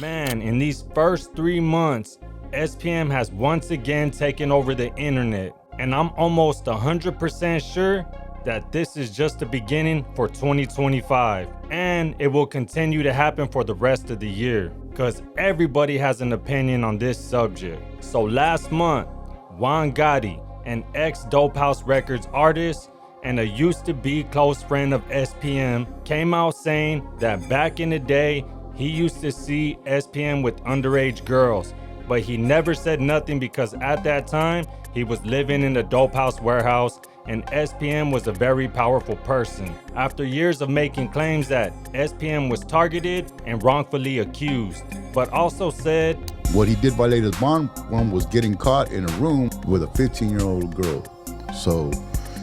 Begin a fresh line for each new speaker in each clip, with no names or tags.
Man, in these first 3 months, SPM has once again taken over the internet, and I'm almost 100% sure that this is just the beginning for 2025, and it will continue to happen for the rest of the year, because everybody has an opinion on this subject. So last month, Juan Gotti, an ex-Dope House Records artist and a used-to-be close friend of SPM, came out saying that back in the day, he used to see SPM with underage girls, but he never said nothing because at that time, he was living in the Dope House warehouse and SPM was a very powerful person. After years of making claims that SPM was targeted and wrongfully accused, but also said,
what he did violate his bond one was getting caught in a room with a 15-year-old girl. So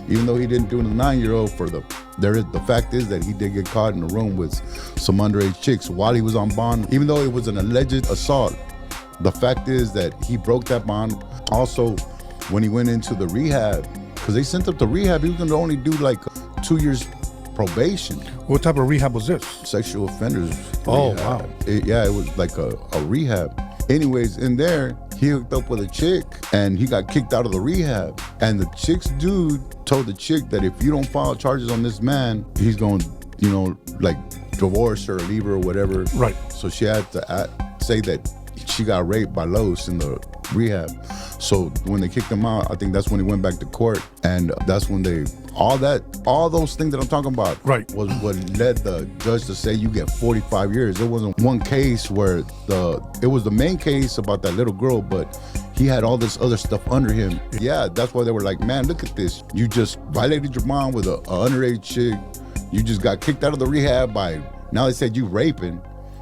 even though he didn't do it to the 9-year-old, the fact is that he did get caught in a room with some underage chicks while he was on bond. Even though it was an alleged assault, the fact is that he broke that bond. Also, when he went into the rehab, because they sent him to rehab, he was going to only do like 2 years probation.
What type of rehab was this?
Sexual offenders.
Oh,
rehab.
wow.
It was like a rehab. Anyways, in there, he hooked up with a chick and he got kicked out of the rehab. And the chick's dude told the chick that if you don't file charges on this man, he's going to, like divorce her or leave her or whatever.
Right.
So she had to say that she got raped by Los in the rehab. So when they kicked him out, I think that's when he went back to court. And that's when all those things that I'm talking about
right.
was what led the judge to say you get 45 years. There wasn't one case where it was the main case about that little girl, but he had all this other stuff under him. Yeah, that's why they were like, man, look at this. You just violated your mom with a underage chick. You just got kicked out of the rehab now they said you raping.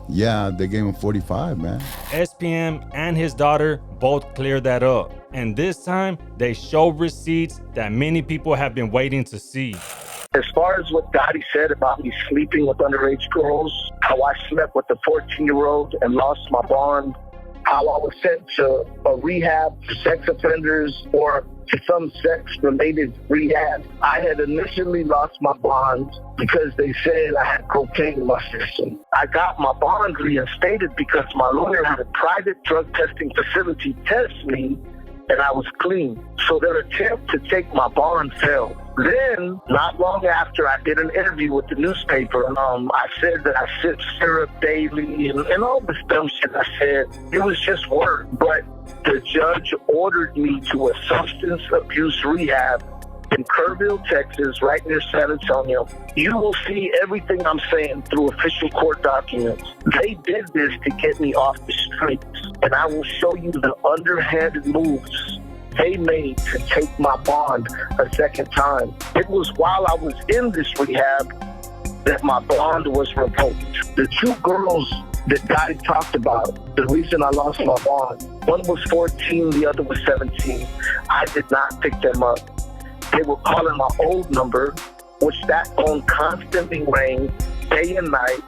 Yeah, they gave him 45, man.
SPM and his daughter both cleared that up. And this time, they show receipts that many people have been waiting to see.
As far as what Gotti said about me sleeping with underage girls, how I slept with a 14-year-old and lost my bond, how I was sent to a rehab for sex offenders or to some sex-related rehab. I had initially lost my bond because they said I had cocaine in my system. I got my bond reinstated because my lawyer had a private drug testing facility test me and I was clean. So their attempt to take my bond failed. Then, not long after, I did an interview with the newspaper. I said that I sip syrup daily and all this dumb shit I said. It was just work. But the judge ordered me to a substance abuse rehab in Kerrville, Texas, right near San Antonio. You will see everything I'm saying through official court documents. They did this to get me off the streets, and I will show you the underhanded moves they made to take my bond a second time. It was while I was in this rehab that my bond was revoked. The two girls that Gotti talked about, the reason I lost my bond, one was 14, the other was 17. I did not pick them up. They were calling my old number, which that phone constantly rang day and night.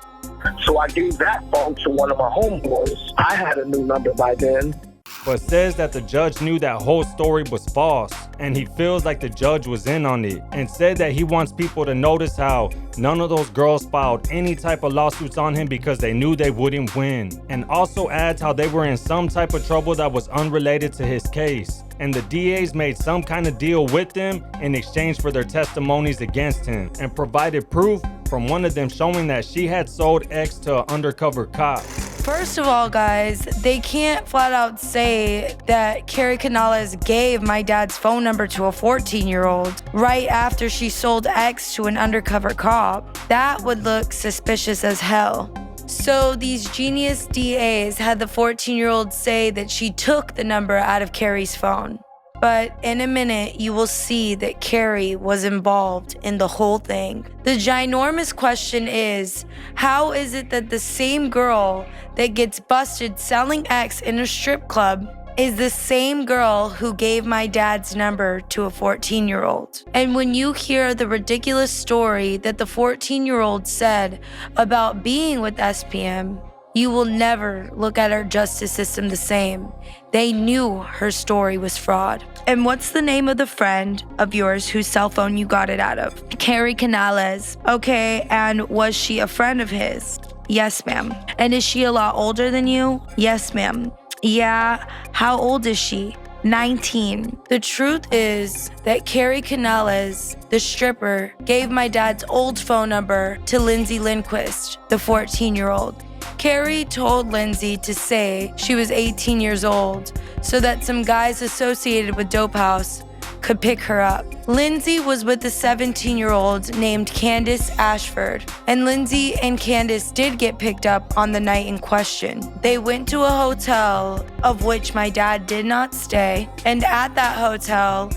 So I gave that phone to one of my homeboys. I had a new number by then.
But says that the judge knew that whole story was false, and he feels like the judge was in on it, and said that he wants people to notice how none of those girls filed any type of lawsuits on him because they knew they wouldn't win, and also adds how they were in some type of trouble that was unrelated to his case, and the DAs made some kind of deal with them in exchange for their testimonies against him, and provided proof from one of them showing that she had sold X to an undercover cop.
First of all, guys, they can't flat out say that Carrie Canales gave my dad's phone number to a 14-year-old right after she sold X to an undercover cop. That would look suspicious as hell. So these genius DAs had the 14-year-old say that she took the number out of Carrie's phone. But in a minute, you will see that Carrie was involved in the whole thing. The ginormous question is, how is it that the same girl that gets busted selling X in a strip club is the same girl who gave my dad's number to a 14-year-old? And when you hear the ridiculous story that the 14-year-old said about being with SPM, you will never look at our justice system the same. They knew her story was fraud. And what's the name of the friend of yours whose cell phone you got it out of? Carrie Canales. Okay, and was she a friend of his? Yes, ma'am. And is she a lot older than you? Yes, ma'am. Yeah. How old is she? 19. The truth is that Carrie Canales, the stripper, gave my dad's old phone number to Lindsay Lindquist, the 14-year-old. Carrie told Lindsay to say she was 18 years old so that some guys associated with Dope House could pick her up. Lindsay was with a 17-year-old named Candace Ashford, and Lindsay and Candace did get picked up on the night in question. They went to a hotel of which my dad did not stay, and at that hotel,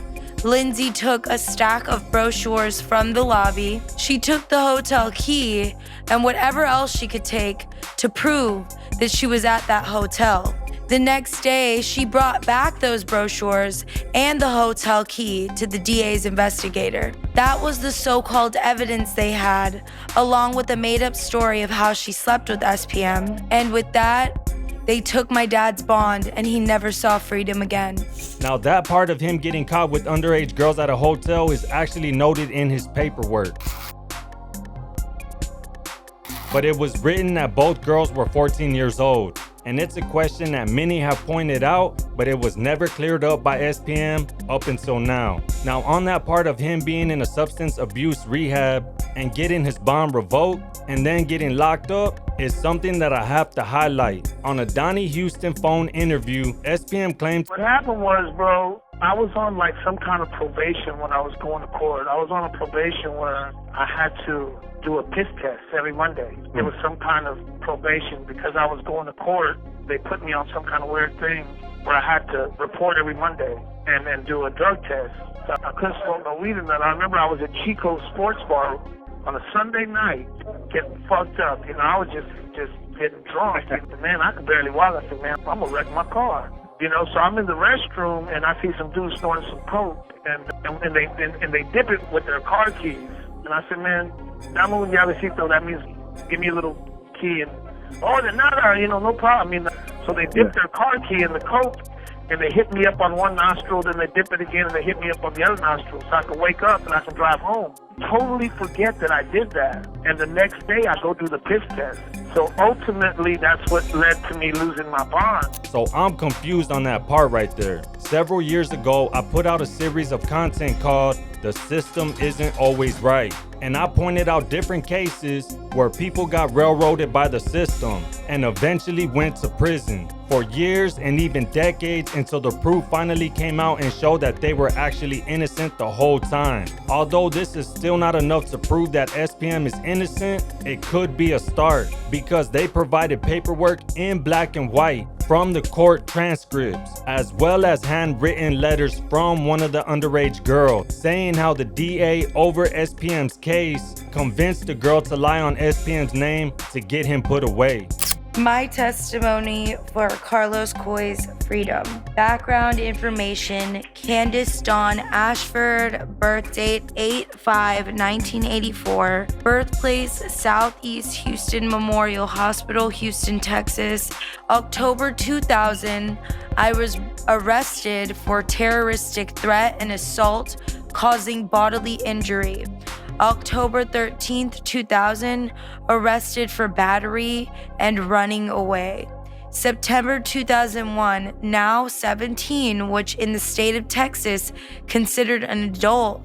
Lindsay took a stack of brochures from the lobby. She took the hotel key and whatever else she could take to prove that she was at that hotel. The next day, she brought back those brochures and the hotel key to the DA's investigator. That was the so-called evidence they had, along with a made-up story of how she slept with SPM. And with that, they took my dad's bond and he never saw freedom again.
Now that part of him getting caught with underage girls at a hotel is actually noted in his paperwork. But it was written that both girls were 14 years old. And it's a question that many have pointed out, but it was never cleared up by SPM up until now. Now on that part of him being in a substance abuse rehab and getting his bond revoked and then getting locked up is something that I have to highlight. On a Donnie Houston phone interview, SPM claimed,
"What happened was, bro, I was on like some kind of probation when I was going to court. I was on a probation where I had to do a piss test every Monday. It was some kind of probation because I was going to court. They put me on some kind of weird thing where I had to report every Monday and then do a drug test. So I couldn't smoke no weed in that. I remember I was at Chico's Sports Bar on a Sunday night getting fucked up. You know, I was just getting drunk. And man, I could barely walk. I said, man, I'm going to wreck my car. You know, so I'm in the restroom and I see some dudes snorting some coke and they dip it with their car keys. And I said, man, dame un llavecito, that means give me a little key. And, oh, de nada, you know, no problem. I mean, so they dip their car key in the coke and they hit me up on one nostril, then they dip it again and they hit me up on the other nostril so I can wake up and I can drive home. Totally forget that I did that. And the next day I go do the piss test. So ultimately, that's what led to me losing my bond.
So I'm confused on that part right there. Several years ago, I put out a series of content called "The System Isn't Always Right." And I pointed out different cases where people got railroaded by the system and eventually went to prison for years and even decades until the proof finally came out and showed that they were actually innocent the whole time. Although this is still not enough to prove that SPM is innocent, it could be a start because they provided paperwork in black and white from the court transcripts, as well as handwritten letters from one of the underage girls saying how the DA over SPM's case convinced the girl to lie on SPM's name to get him put away.
My testimony for Carlos Coy's freedom. Background information: Candace Dawn Ashford, birth date 8/5/1984, birthplace Southeast Houston Memorial Hospital, Houston, Texas. October 2000, I was arrested for terroristic threat and assault causing bodily injury. October 13th, 2000, arrested for battery and running away. September 2001, now 17, which in the state of Texas, considered an adult,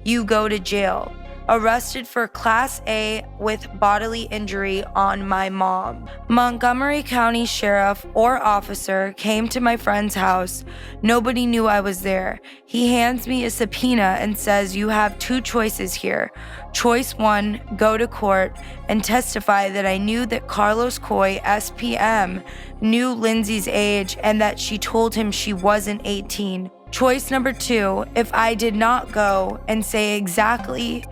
you go to jail. Arrested for Class A with bodily injury on my mom. Montgomery County Sheriff or officer came to my friend's house. Nobody knew I was there. He hands me a subpoena and says, "You have two choices here. Choice one, go to court and testify that I knew that Carlos Coy, SPM, knew Lindsay's age and that she told him she wasn't 18. Choice number two, if I did not go and say exactly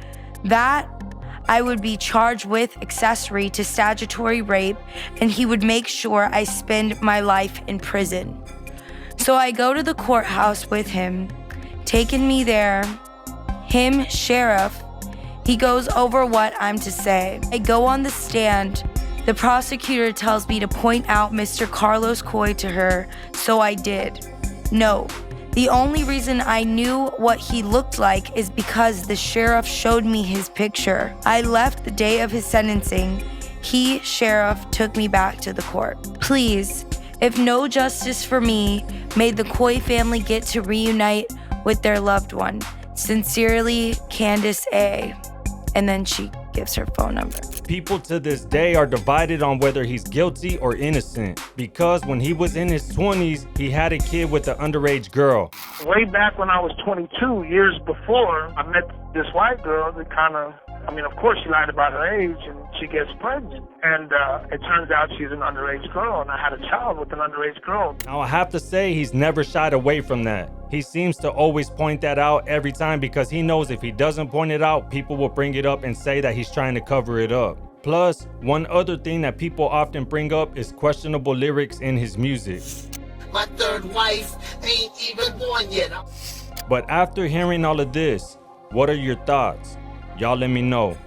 that, I would be charged with accessory to statutory rape and he would make sure I spend my life in prison." So I go to the courthouse with him. Taking me there, him, sheriff, he goes over what I'm to say. I go on the stand. The prosecutor tells me to point out Mr. Carlos Coy to her, so I did. No. The only reason I knew what he looked like is because the sheriff showed me his picture. I left the day of his sentencing. He, sheriff, took me back to the court. Please, if no justice for me, may the Coy family get to reunite with their loved one. Sincerely, Candace A. And then she gives her phone number.
People to this day are divided on whether he's guilty or innocent, because when he was in his 20s, he had a kid with an underage girl.
Way back when I was 22, years before, I met this white girl that of course she lied about her age and she gets pregnant. And it turns out she's an underage girl, and I had a child with an underage girl.
Now I have to say he's never shied away from that. He seems to always point that out every time because he knows if he doesn't point it out, people will bring it up and say that he's trying to cover it up. Plus, one other thing that people often bring up is questionable lyrics in his music.
My third wife ain't even born yet.
But after hearing all of this, what are your thoughts? Y'all let me know.